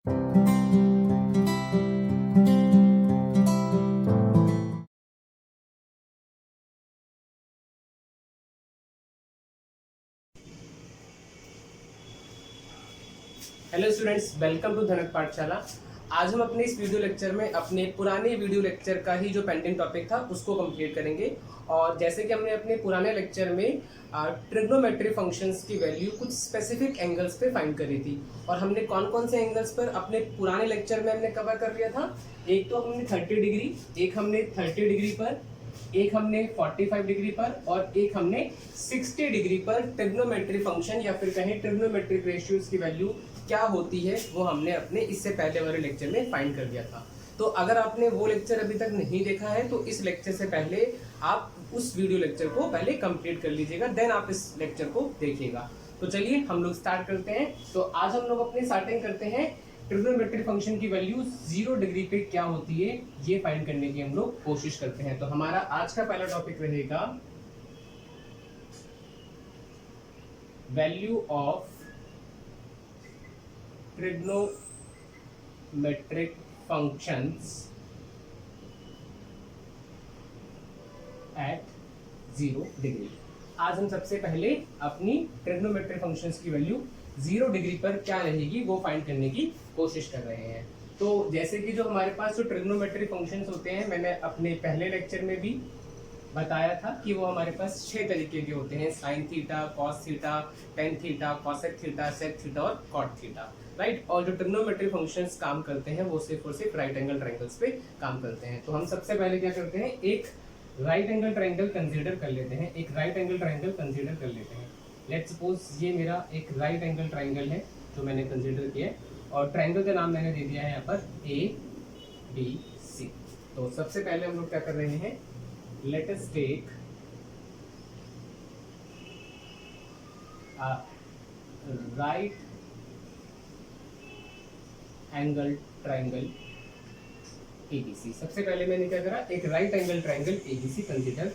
Hello students, welcome to धनक पाठशाला। आज हम अपने इस वीडियो लेक्चर में अपने पुराने वीडियो लेक्चर का ही जो पेंडिंग टॉपिक था उसको कंप्लीट करेंगे। और जैसे कि हमने अपने पुराने लेक्चर में ट्रिग्नोमेट्री फंक्शंस की वैल्यू कुछ स्पेसिफिक एंगल्स पे फाइंड करी थी, और हमने कौन कौन से एंगल्स पर अपने पुराने लेक्चर में हमने कवर कर लिया था। एक तो हमने 30 डिग्री, एक हमने 30 डिग्री पर, एक हमने 45 डिग्री पर, और एक हमने 60 डिग्री पर ट्रिग्नोमेट्री फंक्शन या फिर कहें ट्रिग्नोमेट्रिक रेशियोज की वैल्यू क्या होती है वो हमने अपने इससे पहले वाले लेक्चर में फाइंड कर दिया था। तो अगर आपने वो लेक्चर अभी तक नहीं देखा है तो इस लेक्चर से पहले आप उस वीडियो लेक्चर को पहले कंप्लीट कर लीजिएगा, देन आप इस लेक्चर को देखिएगा। तो चलिए हम लोग स्टार्ट करते हैं। तो आज हम लोग अपनी स्टार्टिंग करते हैं ट्रिग्नोमेट्रिक फंक्शन की वैल्यू 0 डिग्री पे क्या होती है ये फाइंड करने की हम लोग कोशिश करते हैं। तो हमारा आज का पहला टॉपिक रहेगा value of trigonometric functions eight 0 degree. आज हम सबसे पहले अपनी ट्रिग्नोमेट्रिक फंक्शंस की वैल्यू 0 डिग्री पर क्या रहेगी वो फाइंड करने की कोशिश कर रहे हैं। तो जैसे कि जो हमारे पास जो ट्रिग्नोमेट्रिक फंक्शंस होते हैं, मैंने अपने पहले लेक्चर में भी बताया था कि वो हमारे पास 6 तरीके के होते हैं: sine theta, cos theta, tan theta, cosec theta, sec theta और कॉट थीटा, राइट। और जो ट्रिग्नोमेट्रिक फंक्शंस काम करते हैं वो सिर्फ और सिर्फ राइट एंगल ट्रायंगल्स पे काम करते हैं। तो हम सबसे पहले क्या करते हैं, एक राइट एंगल ट्रायंगल कंसीडर कर लेते हैं। एक राइट एंगल ट्रायंगल कंसीडर कर लेते हैं। लेट्स सपोज ये मेरा एक राइट एंगल ट्रायंगल है जो मैंने कंसीडर किया है, और ट्रायंगल का नाम मैंने दे दिया है यहाँ पर ABC। तो सबसे पहले हम लोग क्या कर रहे हैं, let us take a right angle triangle ABC। सबसे पहले मैंने क्या करा, एक right angle triangle ABC consider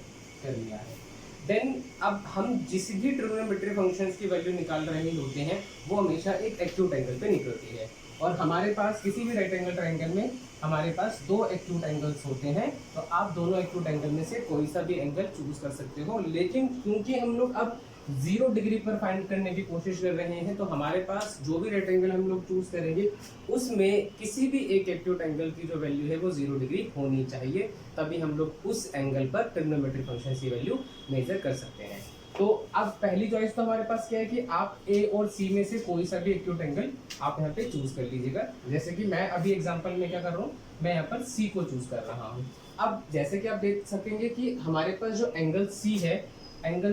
कर लिया है। देन अब हम जिस भी ट्रिग्नोमेट्रिक फंक्शंस की वैल्यू निकाल रहे होते हैं वो हमेशा एक एक्यूट एंगल पे निकलती है, और हमारे पास किसी भी राइट एंगल ट्रायंगल में हमारे पास 2 एक्यूट एंगल्स होते हैं। तो आप दोनों एक्यूट एंगल में से कोई सा भी एंगल चूज कर सकते हो, लेकिन क्योंकि हम लोग अब 0 डिग्री पर फाइंड करने की कोशिश कर रहे हैं तो हमारे पास जो भी राइट एंगल हम लोग चूज करेंगे उसमें किसी भी एक एक्यूट एंगल की जो वैल्यू है वो 0 डिग्री होनी चाहिए, तभी हम लोग उस एंगल पर ट्रिग्नोमेट्रिक फंक्शन की वैल्यू मेजर कर सकते हैं। तो अब पहली चॉइस तो हमारे पास क्या है कि आप ए और सी में से कोई सा भी एक्यूट एंगल आप यहाँ पे चूज कर लीजिएगा। जैसे कि मैं अभी एग्जांपल में क्या कर रहा हूँ, मैं यहाँ पर सी को चूज कर रहा हूँ। अब जैसे कि आप देख सकेंगे कि हमारे पास जो एंगल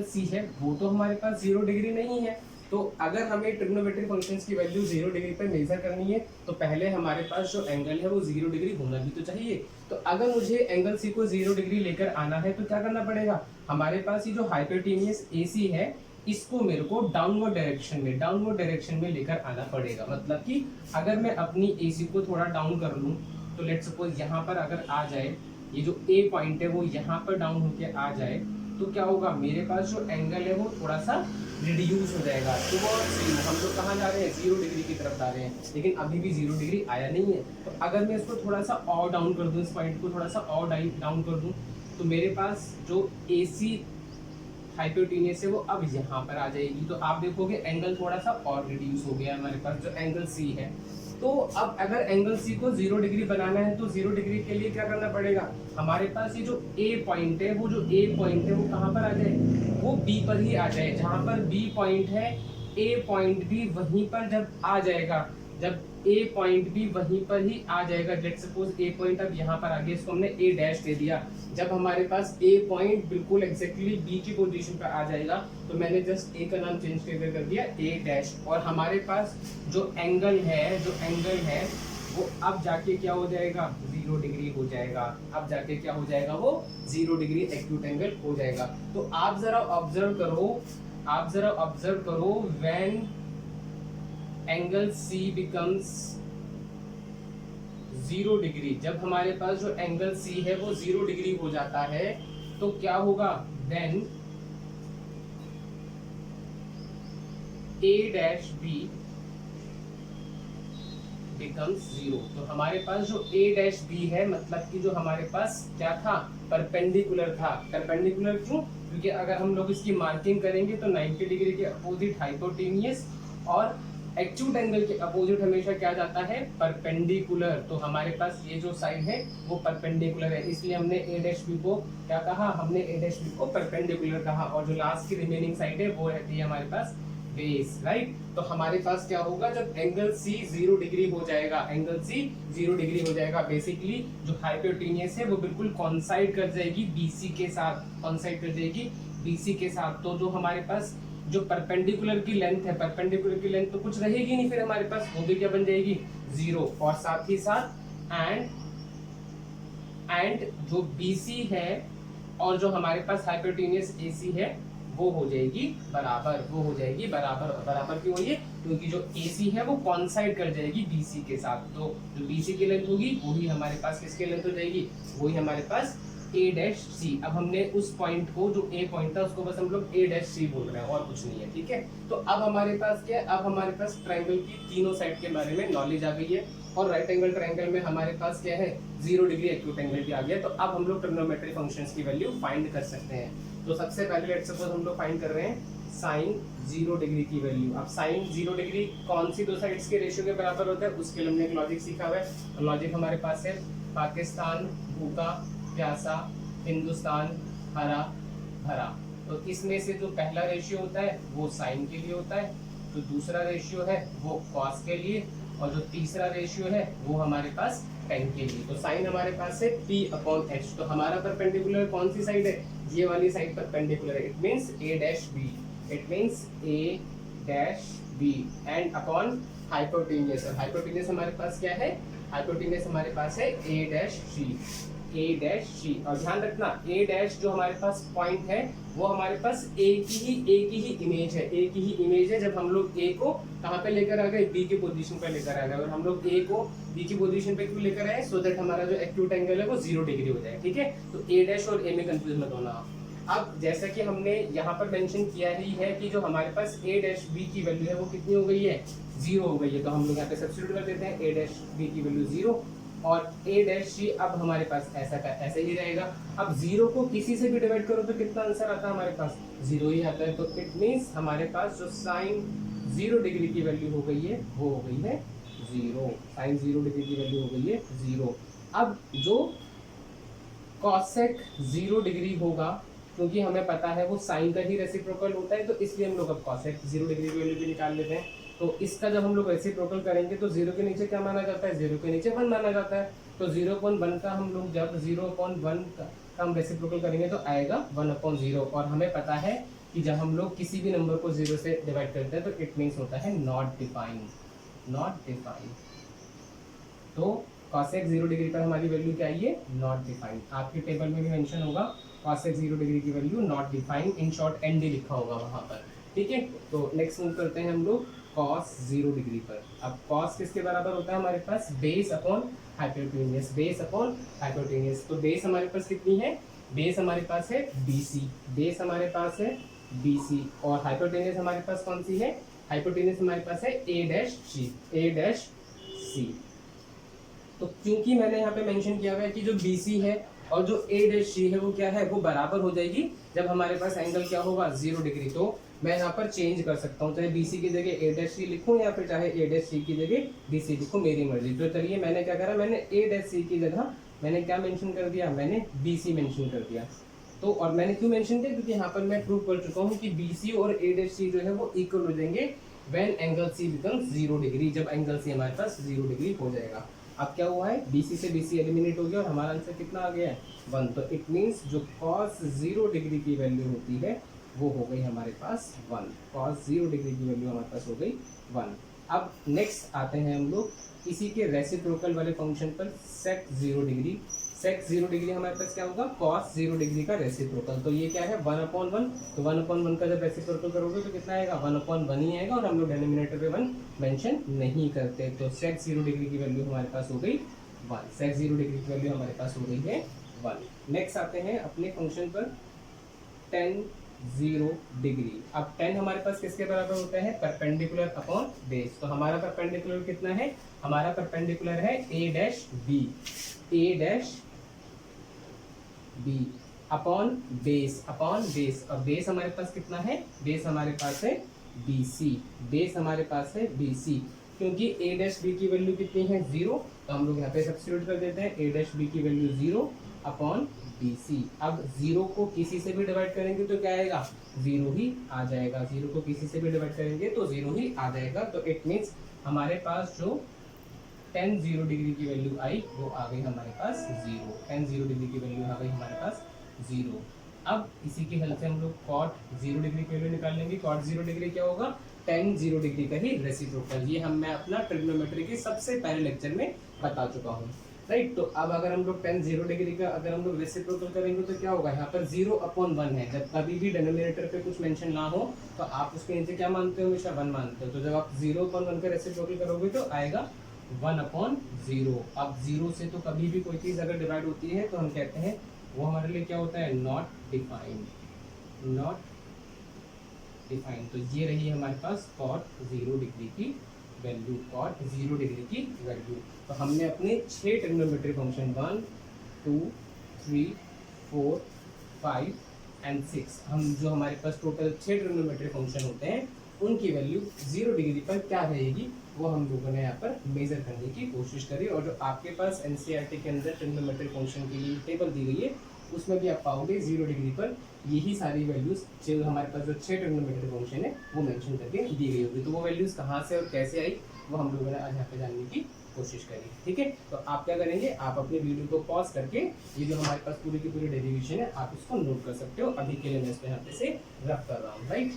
सी है वो तो हमारे पास 0 डिग्री नहीं है। तो अगर हमें ट्रिग्नोमेट्रिक फंक्शंस की वैल्यू 0 डिग्री पर मेजर करनी है तो पहले हमारे पास जो एंगल है वो 0 डिग्री होना भी तो चाहिए। तो अगर मुझे एंगल सी को 0 डिग्री लेकर आना है तो क्या करना पड़ेगा, हमारे पास ये जो हाइपोटेन्यूस AC है इसको मेरे को डाउनवर्ड डायरेक्शन में लेकर आना पड़ेगा। मतलब कि अगर मैं अपनी AC को थोड़ा डाउन कर लूँ तो लेट्स सपोज यहाँ पर अगर आ जाए, ये जो A पॉइंट है वो यहाँ पर डाउन होकर आ जाए तो क्या होगा, मेरे पास जो एंगल है वो थोड़ा सा रिड्यूस हो जाएगा। तो वो हम लोग कहाँ जा रहे हैं, 0 डिग्री की तरफ जा रहे हैं, लेकिन अभी भी 0 डिग्री आया नहीं है। तो अगर मैं इसको थोड़ा सा और डाउन कर दूँ, इस पॉइंट को थोड़ा सा और डाउन कर दूँ तो मेरे पास जो AC हाइपोटेन्यूस है वो अब यहाँ पर आ जाएगी। तो आप देखोगे एंगल थोड़ा सा और रिड्यूस हो गया हमारे पास जो एंगल C है। तो अब अगर एंगल C को 0 डिग्री बनाना है तो 0 डिग्री के लिए क्या करना पड़ेगा, हमारे पास ये जो A पॉइंट है वो कहाँ पर आ जाए, वो B पर ही आ जाए। जहाँ पर B पॉइंट है A पॉइंट भी वहीं पर जब आ जाएगा, जब A पॉइंट भी वहीं पर ही आ जाएगा। लेट्स सपोज A पॉइंट अब यहाँ पर आ गया, इसको हमने A डैश दे दिया। जब हमारे पास A पॉइंट बिल्कुल एग्जैक्टली B की पोजीशन पर आ जाएगा तो मैंने जस्ट A का नाम चेंज कर दिया A डैश, और हमारे पास जो एंगल है वो अब जाके क्या हो जाएगा, 0 डिग्री हो जाएगा। अब जाके क्या हो जाएगा, वो 0 डिग्री एक्यूट एंगल हो जाएगा। तो आप जरा ऑब्जर्व करो when angle C becomes 0 degree, जब हमारे पास जो एंगल C है वो 0 डिग्री हो जाता है तो क्या होगा, then A dash B becomes 0। तो हमारे पास जो a डैश b है, मतलब कि जो हमारे पास क्या था, परपेंडिकुलर था। परपेंडिकुलर क्यों? क्योंकि अगर हम लोग इसकी मार्किंग करेंगे तो 90 डिग्री के अपोजिट हाइपोटेनियस और एक्यूट एंगल के अपोजिट हमेशा क्या जाता है, परपेंडिकुलर। तो हमारे पास ये जो साइड है वो परपेंडिकुलर है, इसलिए हमने ए डैश बी को क्या कहा, हमने ए डैश बी को परपेंडिकुलर कहा। और जो लास्ट की रिमेनिंग साइड है वो रहती है हमारे पास बेस, राइट। तो हमारे पास क्या होगा, जब एंगल सी 0 डिग्री हो जाएगा, एंगल सी 0 डिग्री हो जाएगा, बेसिकली जो हाइपोटेनियस है वो बिल्कुल कॉन्साइड कर जाएगी बीसी के साथ, कॉन्साइड कर जाएगी बीसी के साथ। तो जो हमारे पास जो परपेंडिकुलर की लेंथ है, परपेंडिकुलर की लेंथ तो कुछ रहेगी नहीं फिर हमारे पास, वो भी क्या बन जाएगी, 0। और साथ ही साथ एंड जो बीसी है और जो हमारे पास हाइपोटेनियस एसी है वो हो जाएगी बराबर, वो हो जाएगी बराबर। बराबर क्यों हुई है? क्योंकि जो एसी है वो कॉन्साइड कर जाएगी बीसी के साथ। तो जो बीसी की लेंथ होगी वही हमारे पास किसकी लेंथ हो जाएगी, वही हमारे पास ए डैश सी। अब हमने उस पॉइंट को, जो ए पॉइंट था, उसको बस हम लोग ए डैश सी बोल रहे हैं और कुछ नहीं है, ठीक है। तो अब हमारे पास क्या है, अब हमारे पास ट्राइंगल की तीनों साइड के बारे में नॉलेज आ गई है। और राइट एंगल ट्राइंगल में हमारे पास क्या है, 0 डिग्री एक्यूट एंगल भी आ गया। तो अब हम लोग ट्रिग्नोमेट्री फंक्शंस की वैल्यू फाइंड कर सकते हैं। तो सबसे पहले लेट्स सपोज हम लोग फाइंड कर रहे हैं साइन 0 डिग्री की वैल्यू। अब साइन 0 डिग्री कौन सी दो साइड्स के रेशियो के बराबर होता है, उसके लिए हमने एक लॉजिक सीखा हुआ है। लॉजिक हमारे पास है पाकिस्तान भूखा प्यासा, हिंदुस्तान हरा भरा। तो इसमें से जो पहला रेशियो होता है वो साइन के लिए होता है, जो दूसरा रेशियो है वो कॉस के लिए, और जो तीसरा रेशियो है वो हमारे पास टेन के लिए। तो साइन हमारे पास है p/h। तो हमारा परपेंडिकुलर कौन सी साइड है, ये वाली साइड परपेंडिकुलर है। It means a dash b, it means a dash b and upon hypotenuse. और हाइपोटेनियस हमारे पास क्या है, हाइपोटेनियस हमारे पास है a dash c, a dash c। और ध्यान रखना a डैश जो हमारे पास पॉइंट है वो हमारे पास a की ही इमेज है, a की ही इमेज है। जब हम लोग a को कहाँ पे लेकर आ गए, b की पोजीशन पे लेकर आ गए। और हम लोग a को b की पोजीशन पे क्यों लेकर आए, सो दैट हमारा जो एक्यूट एंगल है वो 0 डिग्री हो जाए, ठीक है। तो a डैश और a में कंफ्यूज मत होना। अब जैसा कि हमने यहाँ पर मेंशन किया ही है कि जो हमारे पास a डैश b की वैल्यू है वो कितनी हो गई है, 0 हो गई है। तो हम लोग यहाँ पे सब्स्टिट्यूट कर देते हैं a डैश b की वैल्यू 0 और a डैश c अब हमारे पास ऐसा का ऐसा ही रहेगा। अब 0 को किसी से भी डिवाइड करो तो कितना आंसर आता है, हमारे पास 0 ही आता है। तो इट मींस हमारे पास जो साइन 0 डिग्री की वैल्यू हो गई है वो हो गई है 0। साइन 0 डिग्री की वैल्यू हो गई है 0। अब जो कॉसेक 0 डिग्री होगा, क्योंकि हमें पता है वो साइन का ही रेसिप्रोकल होता है, तो इसलिए हम लोग अब कॉसेक 0 डिग्री की वैल्यू भी निकाल लेते हैं। तो इसका जब हम लोग रेसिप्रोकल करेंगे तो 0 के नीचे क्या माना जाता है, 0 के नीचे 1 माना जाता है। तो 0/1 का हम लोग जब 0/1 का हम रेसिप्रोकल करेंगे तो आएगा 1/0। और हमें पता है कि जब हम लोग किसी भी नंबर को 0 से डिवाइड करते हैं तो इट मीन्स होता है नॉट डिफाइन, नॉट डिफाइन। तो कॉसेक 0 डिग्री पर हमारी वैल्यू क्या है, नॉट डिफाइन। आपके टेबल में भी मेंशन होगा कॉसेक 0 डिग्री की value not define, in short ND लिखा होगा वहां पर, ठीक है। तो नेक्स्ट मूव करते हैं हम लोग कॉस 0 डिग्री पर। अब कॉस किसके बराबर होता है हमारे पास, base upon hypotenuse, base upon hypotenuse. तो बेस हमारे पास कितनी है, बेस हमारे पास है BC, बेस हमारे पास है BC। और हाइपोटेनियस हमारे पास कौन सी है, हाइपोटेनियस हमारे पास है A dash C, A dash C। तो क्योंकि मैंने यहाँ पे मेंशन किया हुआ है कि जो BC है और जो A डैश C है वो क्या है, वो बराबर हो जाएगी जब हमारे पास एंगल क्या होगा, 0 डिग्री। तो मैं यहाँ पर चेंज कर सकता हूँ, चाहे BC की जगह A डैश C लिखूँ या फिर चाहे A डैश C की जगह BC लिखूँ, मेरी मर्जी। तो चलिए मैंने क्या करा, मैंने A डैश C की जगह मैंने क्या मेंशन कर दिया, मैंने BC मेंशन कर दिया। तो और मैंने क्यों मेंशन किया, क्योंकि यहाँ पर मैं प्रूव कर चुका हूँ कि BC और A डैश C जो है वो इक्वल हो जाएंगे when angle C becomes 0 degree, जब एंगल C हमारे पास 0 डिग्री हो जाएगा। अब क्या हुआ है, BC से BC एलिमिनेट हो गया और हमारा आंसर कितना आ गया है, 1। तो इट मीन्स जो cos 0 डिग्री की वैल्यू होती है वो हो गई हमारे पास 1, cos 0 डिग्री की वैल्यू हमारे पास हो गई 1। अब नेक्स्ट आते हैं हम लोग इसी के रेसिप्रोकल वाले फंक्शन पर, sec 0 डिग्री। sec 0 डिग्री हमारे पास क्या होगा, cos 0 डिग्री का रेसिप्रोकल। तो ये क्या है, 1/1। तो 1/1 का जब रेसिप्रोकल करोगे तो कितना आएगा, 1/1 ही आएगा। और हम लोग डिनोमिनेटर पे 1 मेंशन नहीं करते। तो sec 0 डिग्री की वैल्यू हमारे पास हो गई 1, sec 0 डिग्री की वैल्यू हमारे पास हो गई है 1। नेक्स्ट आते हैं अपने फंक्शन पर tan 0 डिग्री। अब tan हमारे पास किसके बराबर होता है, परपेंडिकुलर अपॉन बेस। तो हमारा परपेंडिकुलर कितना है, हमारा परपेंडिकुलर है A dash B, A dash B upon base, upon base, और बेस हमारे पास कितना है, बेस हमारे पास है बी सी, बेस हमारे पास है बी सी, क्योंकि ए डैश बी की वैल्यू कितनी है 0, तो हम लोग यहाँ पे सब्स्टिट्यूट कर देते हैं ए डैश बी की वैल्यू 0 अपॉन बी सी। अब 0 को किसी से भी डिवाइड करेंगे तो क्या आएगा, 0 ही आ जाएगा, 0 को किसी से भी डिवाइड करेंगे तो 0 ही आ जाएगा। तो इट मीन्स हमारे पास जो tan 0 डिग्री की वैल्यू आई वो आ गई हमारे पास 0, tan 0 डिग्री की वैल्यू आ गई हमारे पास 0। अब इसी की हेल्प से हम लोग cot 0 डिग्री की वैल्यू निकाल लेंगे। cot 0 डिग्री क्या होगा, tan 0 डिग्री का ही रेसिप्रोकल। ये मैं अपना ट्रिग्नोमेट्री के सबसे पहले लेक्चर में बता चुका हूँ, राइट। तो अब अगर हम लोग tan 0 डिग्री का अगर हम लोग रेसिप्रोकल करेंगे तो क्या होगा, यहाँ पर 0/1 है। जब कभी भी डिनोमिनेटर पे कुछ मेंशन ना हो तो आप उसके नीचे क्या मानते हो, हमेशा 1 मानते हो। तो जब आप 0/1 का रेसिप्रोकल करोगे तो आएगा 1/0। अब 0 से तो कभी भी कोई चीज़ अगर डिवाइड होती है तो हम कहते हैं वो हमारे लिए क्या होता है, नॉट डिफाइंड, नॉट डिफाइंड। तो ये रही हमारे पास cot 0 डिग्री की वैल्यू, cot 0 डिग्री की वैल्यू। तो हमने अपने 6 ट्रिग्नोमेट्री फंक्शन 1 2 3 4 5 एंड 6, हम जो हमारे पास टोटल 6 ट्रिग्नोमेट्री फंक्शन होते हैं उनकी वैल्यू 0 डिग्री पर क्या रहेगी वो हम लोगों ने यहाँ पर मेजर करने की कोशिश करी। और जो आपके पास एनसीईआरटी के अंदर ट्रिग्नोमेट्री फंक्शन के लिए टेबल दी गई है उसमें भी आप पाओगे 0 डिग्री पर यही सारी वैल्यूज जो हमारे पास जो 6 ट्रिग्नोमेट्री फंक्शन है वो मेंशन करके दी गई होगी। तो वो वैल्यूज कहाँ से और कैसे आई वो हम लोगों ने आज यहाँ पे जानने की कोशिश करी, ठीक है। तो आप क्या करेंगे, आप अपने वीडियो को पॉज करके ये जो हमारे पास पूरी की पूरी डेरिवेशन है आप इसको नोट कर सकते हो। अभी के लिए मैं इसको यहाँ पे से रफ कर रहा हूँ, राइट।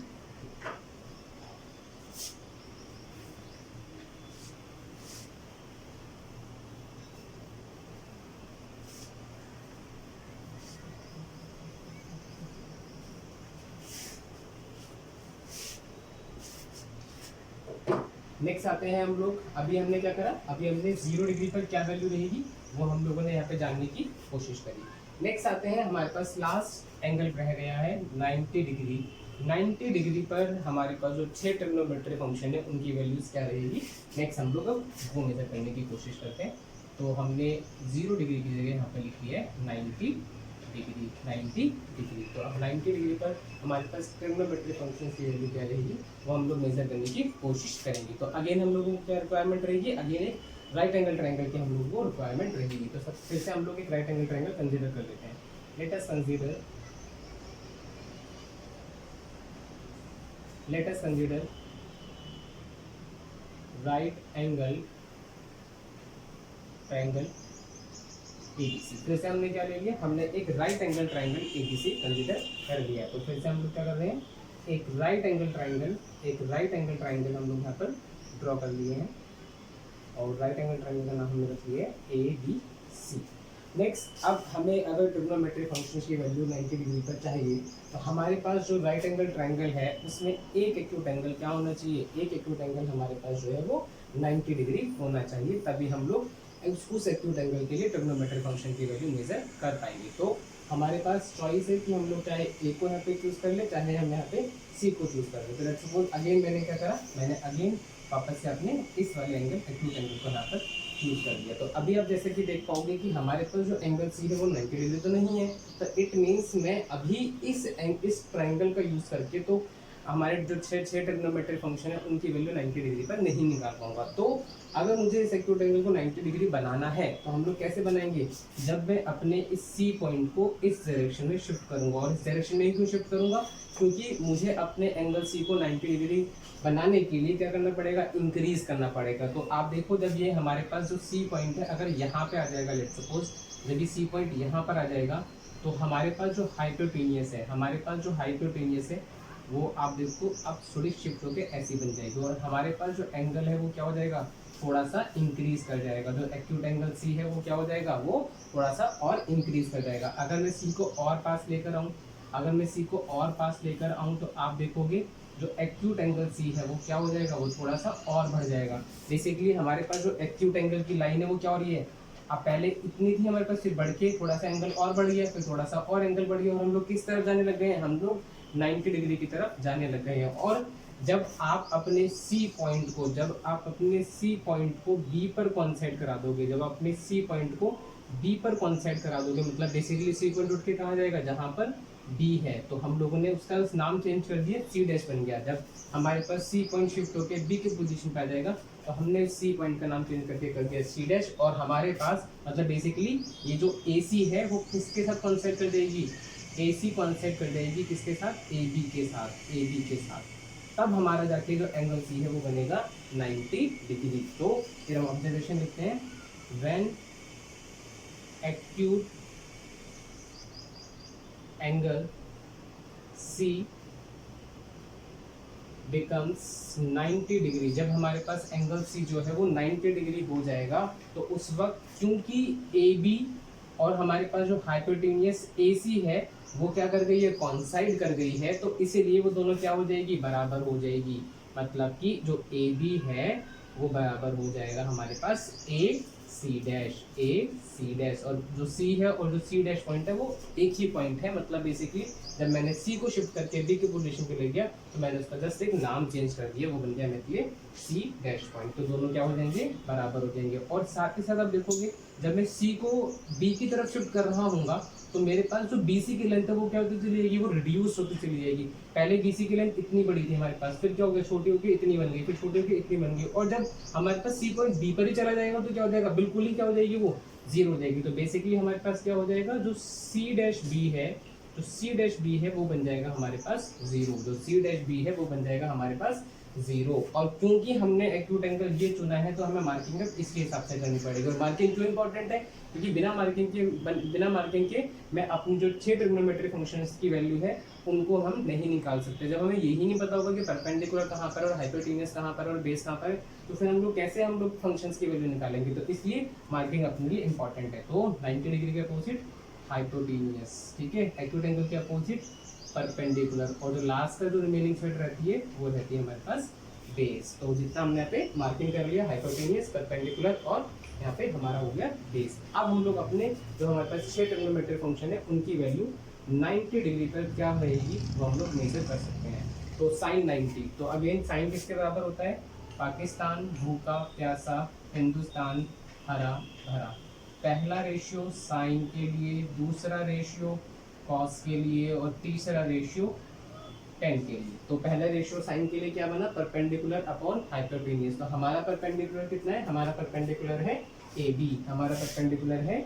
नेक्स्ट आते हैं हम लोग, अभी हमने क्या करा, अभी हमने 0 डिग्री पर क्या वैल्यू रहेगी वो हम लोगों ने यहाँ पे जानने की कोशिश करी। नेक्स्ट आते हैं हमारे पास लास्ट एंगल रह गया है 90 डिग्री। 90 डिग्री पर हमारे पास जो 6 ट्रिग्नोमेट्री फंक्शन है उनकी वैल्यूज क्या रहेगी, नेक्स्ट हम लोग अब वो मेजर करने की कोशिश करते हैं। तो हमने 0 डिग्री की जगह यहाँ पर लिखी है 90 डिग्री, 90 डिग्री। तो अब 90 डिग्री पर हमारे पास ट्रिग्नोमेट्री फंक्शन की वैल्यू क्या रहेगी वो हम लोग मेजर करने की कोशिश करेंगे। तो अगेन हम लोगों को क्या रिक्वायरमेंट रहेगी, अगेन एक राइट एंगल ट्रायंगल की हम लोगों को रिक्वायरमेंट रहेगी। तो सब फिर से हम लोग एक राइट एंगल ट्रायंगल कंसीडर कर लेते हैं। Let us consider right angle triangle ABC। फिर से हमने क्या ले लिया, हमने एक right angle triangle ABC consider कर लिया। तो फिर से हम लोग क्या कर रहे हैं, एक राइट एंगल ट्रायंगल हम लोग यहाँ पर ड्रॉ कर लिए हैं और राइट एंगल ट्रायंगल का नाम हमने रख लिया है ABC। नेक्स्ट, अब हमें अगर ट्रिग्नोमेट्री फंक्शन की वैल्यू 90 डिग्री पर चाहिए तो हमारे पास जो राइट एंगल ट्रायंगल है उसमें एक एक्यूट एंगल क्या होना चाहिए, एक एक्यूट एंगल हमारे पास जो है वो 90 डिग्री होना चाहिए, तभी हम लोग उस एक्यूट एंगल के लिए ट्रिग्नोमेट्री फंक्शन की वैल्यू मेजर कर पाएंगे। तो हमारे पास चॉइस है कि हम लोग चाहे ए को यहाँ पे चूज कर ले, चाहे हम यहाँ पे सी को चूज कर ले। तो लेट्स सपोज अगेन मैंने क्या करा, मैंने अगेन वापस से अपने इस वाले एंगल एक्यूट एंगल को यहाँ पर चूज कर लिया। तो अभी आप जैसे कि देख पाओगे कि हमारे पास जो एंगल सी है वो 90 डिग्री तो नहीं है, तो इट मीन्स मैं अभी इस ट्रायंगल का यूज करके तो हमारे जो 6 ट्रिग्नोमेट्री फंक्शन है उनकी वैल्यू 90 डिग्री पर नहीं निकाल पाऊंगा। तो अगर मुझे इस एक्यूट एंगल को 90 डिग्री बनाना है तो हम लोग कैसे बनाएंगे, जब मैं अपने इस सी पॉइंट को इस डायरेक्शन में शिफ्ट करूंगा। और इस डायरेक्शन में ही क्यों शिफ्ट करूंगा, क्योंकि मुझे अपने एंगल सी को 90 डिग्री बनाने के लिए क्या करना पड़ेगा, इंक्रीज करना पड़ेगा। तो आप देखो जब ये हमारे पास जो सी पॉइंट है अगर यहाँ पे आ जाएगा, लेट सपोज जब ये सी पॉइंट यहाँ पर आ जाएगा तो हमारे पास जो हाइपोटेनियस है वो आप देखो अब थोड़ी शिफ्ट होकर ऐसी बन जाएगी और हमारे पास जो एंगल है वो क्या हो जाएगा, थोड़ा सा इंक्रीज कर जाएगा। जो एक्यूट एंगल सी है वो क्या हो जाएगा, वो थोड़ा सा और इंक्रीज कर जाएगा। अगर मैं सी को और पास लेकर आऊँ तो आप देखोगे जो एक्यूट एंगल सी है वो क्या हो जाएगा, वो थोड़ा सा और बढ़ जाएगा। बेसिकली हमारे पास जो एक्यूट एंगल की लाइन है वो क्या हो रही है, अब पहले इतनी थी हमारे पास, फिर बढ़ के थोड़ा सा एंगल और बढ़ गया, फिर थोड़ा सा और एंगल बढ़ गया और हम लोग किस तरफ जाने लग गए हैं, हम लोग 90 डिग्री की तरफ जाने लग गए हैं। और जब आप अपने सी पॉइंट को बी पर कॉन्सेंट करा दोगे, जब अपने सी पॉइंट को बी पर कॉन्सेंट करा दोगे, मतलब बेसिकली सी पॉइंट उठ के कहाँ जाएगा, जहाँ पर बी है। तो हम लोगों ने उसका नाम चेंज कर दिया, सी डैश बन गया। जब हमारे पास सी पॉइंट शिफ्ट होकर बी की पोजीशन पे आ जाएगा, तो हमने सी पॉइंट का नाम चेंज करके कर दिया सी डैश। और हमारे पास मतलब बेसिकली ये जो ए सी है वो किसके साथ कॉन्सेंट कर देगी, ए सी कॉन्सेंट कर देगी किसके साथ, ए बी के साथ, ए बी के साथ। तब हमारा जाके जो एंगल सी है वो बनेगा 90 डिग्री। तो फिर हम ऑब्जर्वेशन लिखते हैं, when acute angle C becomes 90 degree, जब हमारे पास एंगल सी जो है वो 90 डिग्री हो जाएगा, तो उस वक्त क्योंकि ए बी और हमारे पास जो हाइपोटेनियस ए सी है वो क्या कर गई है, कॉन्साइड कर गई है, तो इसीलिए वो दोनों क्या हो जाएगी, बराबर हो जाएगी। मतलब कि जो ए बी है वो बराबर हो जाएगा हमारे पास ए सी डैश, और जो सी है और जो सी डैश पॉइंट है वो एक ही पॉइंट है। मतलब बेसिकली जब मैंने सी को शिफ्ट करके बी की पोजीशन पे ले गया, तो मैंने उसका जस्ट एक नाम चेंज कर दिया, वो बन गया मेरे लिए सी डैश पॉइंट। तो दोनों क्या हो जाएंगे, बराबर हो जाएंगे। और साथ ही साथ आप देखोगे, जब मैं सी को बी की तरफ शिफ्ट कर रहा हूँ तो मेरे पास जो बीसी की लेंथ है वो क्या होती चली जाएगी, वो रिड्यूस होती चली जाएगी। पहले बीसी की लेंथ इतनी बड़ी थी हमारे पास, फिर क्या हो गया, छोटी होकर इतनी बन गई, फिर छोटी होकर इतनी बन गई। और जब हमारे पास सी पॉइंट बी पर ही चला जाएगा तो क्या हो जाएगा, बिल्कुल ही क्या हो जाएगी, वो जीरो हो जाएगी। तो बेसिकली हमारे पास क्या हो जाएगा, जो सी डैश बी है, जो सी डैश बी है वो बन जाएगा हमारे पास जीरो, जो सी डैश बी है वो बन जाएगा हमारे पास जीरो। और क्योंकि हमने एक्यूट एंगल ये चुना है तो हमें मार्किंग इसके हिसाब से करनी पड़ेगी। और मार्किंग क्यों इंपॉर्टेंट है, क्योंकि बिना मार्किंग के मैं अपनी जो 6 ट्रिग्नोमेट्रिक फंक्शंस की वैल्यू है उनको हम नहीं निकाल सकते। जब हमें यही नहीं पता होगा कि परपेंडिकुलर कहाँ पर और हाइपोटेनियस कहाँ पर और बेस कहाँ पर है, तो फिर हम लोग कैसे फंक्शंस की वैल्यू निकालेंगे। तो इसलिए मार्किंग अपने लिए इंपॉर्टेंट है। तो 90 डिग्री के अपोजिट हाइपोटेनियस, ठीक है, एक्यूट एंगल के अपोजिट परपेंडिकुलर, और जो लास्ट का जो रिमेनिंग साइड रहती है वो रहती है हमारे पास बेस। तो जितना हमने यहाँ पे मार्किंग कर लिया, हाइपोटेनियस, परपेंडिकुलर और यहाँ पे हमारा हो गया बेस। अब हम लोग अपने जो हमारे पास 6 ट्रिग्नोमेट्रिक फंक्शन है उनकी वैल्यू 90 डिग्री पर क्या रहेगी वो हम लोग मेजर कर सकते हैं। तो साइन 90, तो अगेन साइन किसके बराबर होता है, पाकिस्तान भूखा प्यासा, हिंदुस्तान हरा भरा। पहला रेशियो साइन के लिए, दूसरा रेशियो कॉस के लिए और तीसरा रेशियो टेन के लिए। तो पहला रेशियो साइन के लिए क्या बना, परपेंडिकुलर अपॉन हाइपोटेनियस। तो हमारा परपेंडिकुलर कितना है, हमारा परपेंडिकुलर है ए बी, हमारा परपेंडिकुलर है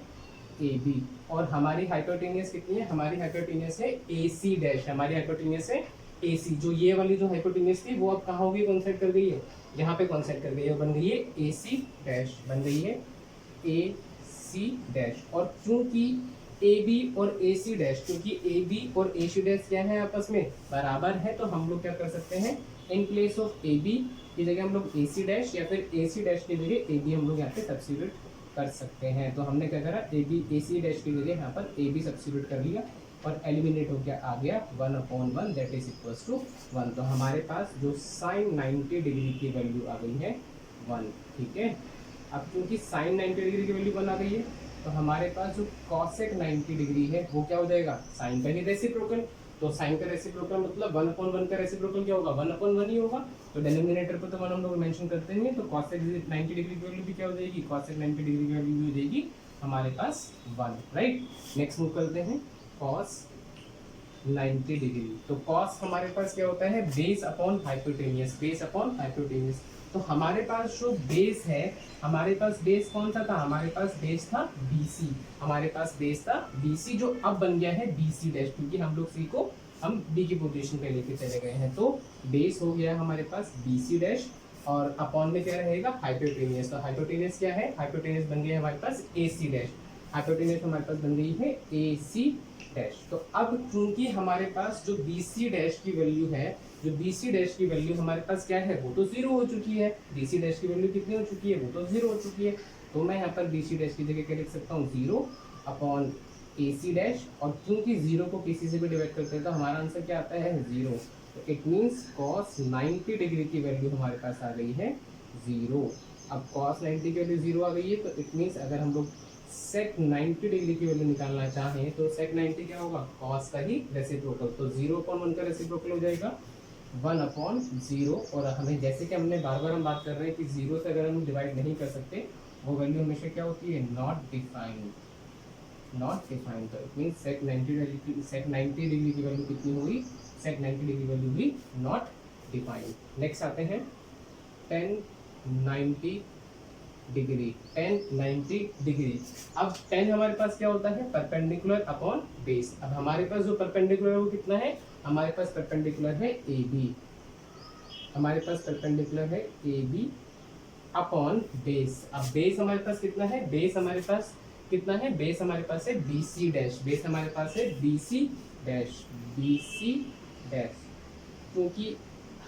ए बी। और हमारी हाइपोटेनियस कितनी है, हमारी हाइपोटेनियस है ए सी डैश, हमारी हाइपोटेनियस है ए सी। जो ये वाली जो हाइपोटेनियस थी वो अब कहाँ होगी, कॉन्सेंट कर गई है, यहाँ पे कॉन्सेंट कर गई है, बन गई है ए सी डैश, बन गई है ए सी डैश। और क्योंकि ए बी और ए सी डैश, क्योंकि ए बी और ए सी डैश क्या है, आपस में बराबर है, तो हम लोग क्या कर सकते हैं, in place of A B की जगह हम लोग ए सी डैश या फिर ए सी डैश की जगह ए बी हम लोग यहाँ पे सब्स्टिट्यूट कर सकते हैं। तो हमने क्या करा, A B A C dash की जगह यहाँ पर ए बी सब्स्टिट्यूट कर लिया और एलिमिनेट हो गया, आ गया 1/1 दैट इज इक्वल्स टू 1। तो हमारे पास जो साइन 90 डिग्री की वैल्यू आ गई है 1, ठीक है। अब क्योंकि साइन 90 डिग्री की वैल्यू 1 आ गई है, तो हमारे पास जो कॉसेक 90 डिग्री है वो क्या हो जाएगा, साइन का ही रेसिप्रोकल। तो साइन का रेसिप्रोकल मतलब 1/1 का रेसिप्रोकल क्या होगा, 1/1 ही होगा। तो डिनोमिनेटर पर तो 1 हम लोग मेंशन करते हैं, तो कॉसेक 90 डिग्री की वैल्यू भी क्या हो जाएगी, कॉसेक 90 डिग्री की वैल्यू हो जाएगी हमारे पास 1, राइट। नेक्स्ट मूव करते हैं कॉस 90 डिग्री। तो कॉस हमारे पास क्या होता है, base upon hypotenuse, base upon hypotenuse. तो हमारे पास जो बेस है, हमारे पास बेस कौन सा था, हमारे पास बेस था BC, हमारे पास बेस था BC, जो अब बन गया है BC डैश, क्योंकि हम लोग C को हम B की पोजीशन पे लेके चले गए हैं। तो बेस हो गया हमारे पास BC डैश और अपॉन में क्या रहेगा, हाइपोटेनियस। तो हाइपोटेनियस क्या है, हाइपोटेनियस बन गया है हमारे पास AC डैश, हाइपोटेनियस हमारे पास बन गई है AC डैश। तो अब क्योंकि हमारे पास जो BC डैश की वैल्यू है, जो BC डैश की वैल्यू हमारे पास क्या है, वो तो 0 हो चुकी है। BC डैश की वैल्यू कितनी हो चुकी है, वो तो 0 हो चुकी है। तो मैं यहाँ पर BC डैश की जगह क्या लिख सकता हूँ, 0 अपॉन AC डैश। और क्योंकि 0 को किसी से भी डिवाइड करते हैं तो हमारा आंसर क्या आता है, 0। तो इट मीन्स कॉस 90 डिग्री की वैल्यू हमारे पास आ गई है 0। अब कॉस 90 की वैल्यू 0 आ गई है, तो इट मीन्स अगर हम लोग सेक 90 डिग्री की वैल्यू निकालना चाहें तो सेक 90 क्या होगा, कॉस का ही रेसिप्रोकल। तो 0/1 का रेसिप्रोकल हो जाएगा 1/0, और हमें जैसे कि हमने बार बार हम बात कर रहे हैं कि 0 से अगर हम डिवाइड नहीं कर सकते वो वैल्यू हमेशा क्या होती है, नॉट डिफाइंड। नॉट डिफाइंड, तो इट मीन सेक 90 डिग्री की वैल्यू कितनी हुई, सेक 90 डिग्री वैल्यू हुई नॉट डिफाइंड। नेक्स्ट आते हैं टेन 90 डिग्री। टेन 90 डिग्री, अब टेन हमारे पास क्या होता है, परपेंडिकुलर अपॉन बेस। अब हमारे पास जो परपेंडिकुलर है वो कितना है, हमारे पास परपेंडिकुलर है ए बी, हमारे पास परपेंडिकुलर है ए बी अपॉन बेस। अब बेस हमारे पास कितना है, बेस हमारे पास कितना है, बेस हमारे पास है बी सी डैश, बेस हमारे पास है B C dash, B C dash, क्योंकि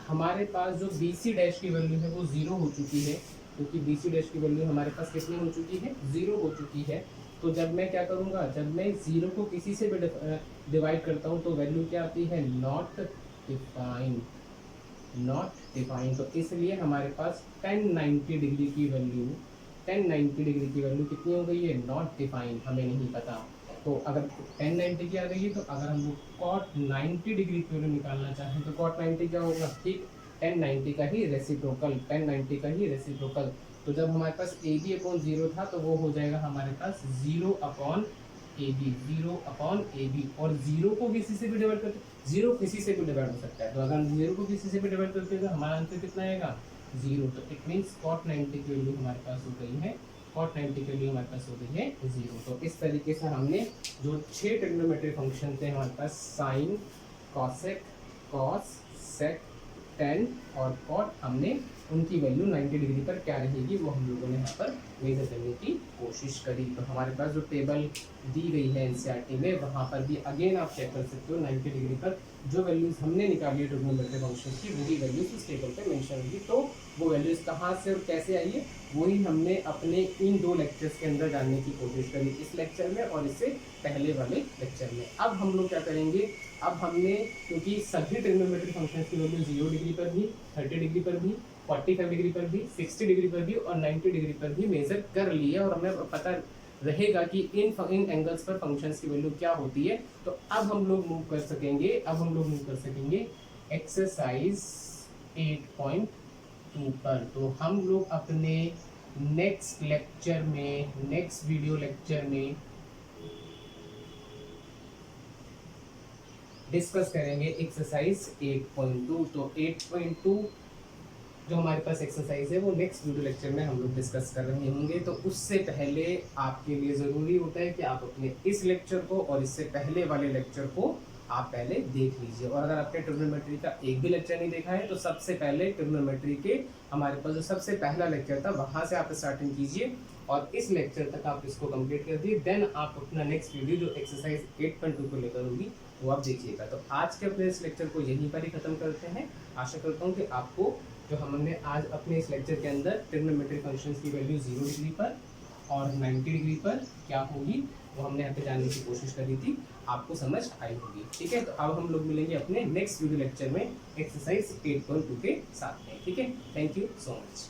हमारे पास जो बी सी डैश की वैल्यू है वो 0 हो चुकी है, क्योंकि बी सी डैश की वैल्यू हमारे पास कितनी हो चुकी है, 0 हो चुकी है। तो जब मैं क्या करूँगा, जब मैं 0 को किसी से भी डिवाइड करता हूँ तो वैल्यू क्या आती है, नॉट डिफाइंड, नॉट डिफाइंड। तो इसलिए हमारे पास 1090 डिग्री की वैल्यू, 1090 डिग्री की वैल्यू कितनी हो गई है, नॉट डिफाइंड, हमें नहीं पता। तो अगर 1090 की आ गई है, तो अगर हम लोग cot 90 डिग्री की वैल्यू निकालना चाहें तो cot 90 क्या होगा, ठीक 1090 का ही रेसिप्रोकल, 1090 का ही रेसिप्रोकल। तो जब हमारे पास ए बी अपॉन 0 था तो वो हो जाएगा हमारे पास 0 upon A B, 0 upon A B, और 0 को किसी से भी डिवाइड करते, 0 किसी से भी डिवाइड हो सकता है, तो अगर हम 0 को किसी से भी डिवाइड करते हैं तो हमारा आंसर कितना आएगा, 0। तो इट मीन्स cot 90 की वैल्यू हमारे पास हो गई है, cot 90 के लिए हमारे पास हो गई है 0। तो इस तरीके से हमने जो 6 ट्रिग्नोमेट्री फंक्शन थे हमारे पास, साइन, कॉसेक, कॉस, सेक, टेन और कॉट, हमने उनकी वैल्यू 90 डिग्री पर क्या रहेगी वो हम लोगों ने यहाँ पर मेजर करने की कोशिश करी। तो हमारे पास जो टेबल दी गई है एनसीईआरटी में, वहाँ पर भी अगेन आप चेक कर सकते हो 90 डिग्री पर जो वैल्यूज हमने निकाली है ट्रिग्नोमेट्री फंक्शन की, वही वैल्यूज उस टेबल पे मेंशन होगी। तो वो वैल्यूज कहाँ से और कैसे आई है वही हमने अपने इन 2 लेक्चर्स के अंदर जानने की कोशिश करी, इस लेक्चर में और इससे पहले वाले लेक्चर में। अब हम लोग क्या करेंगे, अब हमने क्योंकि सभी ट्रिग्नोमेट्री फंक्शंस की वैल्यू 0 डिग्री पर भी, 30 डिग्री पर भी, 45 डिग्री पर भी, 60 डिग्री पर भी और 90 डिग्री पर भी मेजर कर ली है, और हमें पता रहेगा कि इन एंगल्स पर फंक्शंस की वैल्यू क्या होती है। तो अब हम लोग मूव कर सकेंगे, अब हम लोग मूव कर सकेंगे एक्सरसाइज 8.2 पर। तो हम लोग अपने नेक्स्ट लेक्चर में, नेक्स्ट वीडियो लेक्चर में डिस्कस करेंगे एक्सरसाइज 8.2। तो 8.2 जो हमारे पास एक्सरसाइज है वो नेक्स्ट वीडियो लेक्चर में हम लोग डिस्कस कर रहे होंगे। तो उससे पहले आपके लिए ज़रूरी होता है कि आप अपने इस लेक्चर को और इससे पहले वाले लेक्चर को आप पहले देख लीजिए, और अगर आपने ट्रिग्नोमेट्री का एक भी लेक्चर नहीं देखा है तो सबसे पहले ट्रिग्नोमेट्री के हमारे पास जो सबसे पहला लेक्चर था वहाँ से आप स्टार्टिंग कीजिए और इस लेक्चर तक आप इसको कंप्लीट कर दिए, देन आप अपना नेक्स्ट वीडियो जो एक्सरसाइज 8.2 को लेकर होगी वो आप देखिएगा। तो आज के अपने इस लेक्चर को यहीं पर ही ख़त्म करते हैं। आशा करता हूँ कि आपको जो हमने आज अपने इस लेक्चर के अंदर ट्रिग्नोमेट्री फंक्शंस की वैल्यू 0 डिग्री पर और 90 डिग्री पर क्या होगी वो हमने यहाँ पे जानने की कोशिश करी थी, आपको समझ आई होगी। ठीक है, तो अब हम लोग मिलेंगे अपने नेक्स्ट वीडियो लेक्चर में एक्सरसाइज 8.2 के साथ में। ठीक है, थैंक यू सो मच।